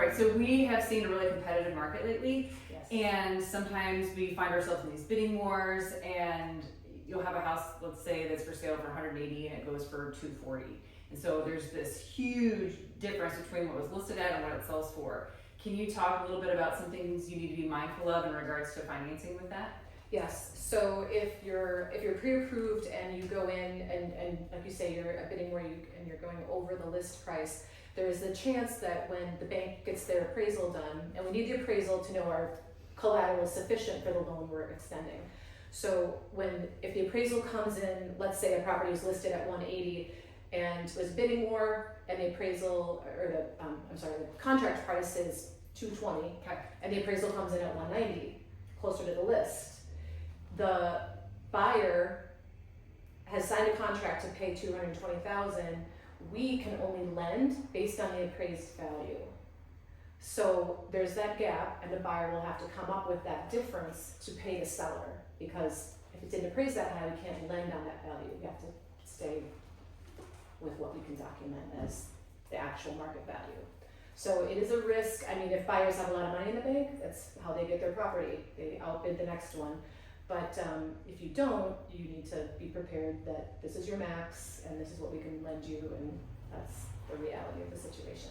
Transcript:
right, so we have seen a really competitive market lately, Yes. and sometimes we find ourselves in these bidding wars, and you'll have a house, let's say, that's for sale for 180 and it goes for 240. And so there's this huge difference between what was listed at and what it sells for. Can you talk a little bit about some things you need to be mindful of in regards to financing with that? Yes, so if you're pre-approved and you go in and like you say, you're a bidding where you're going over the list price, there is the chance that when the bank gets their appraisal done, and we need the appraisal to know our collateral is sufficient for the loan we're extending. So if the appraisal comes in, let's say a property was listed at 180 and was bidding war, and the appraisal, or the contract price is 220, Okay. and the appraisal comes in at 190, closer to the list. The buyer has signed a contract to pay $220,000. We can only lend based on the appraised value. So there's that gap, and the buyer will have to come up with that difference to pay the seller, because if it didn't appraise that high, we can't lend on that value. We have to stay with what we can document as the actual market value. So it is a risk. I mean, if buyers have a lot of money in the bank, that's how they get their property. They outbid the next one. But if you don't, you need to be prepared that this is your max and this is what we can lend you, and that's the reality of the situation.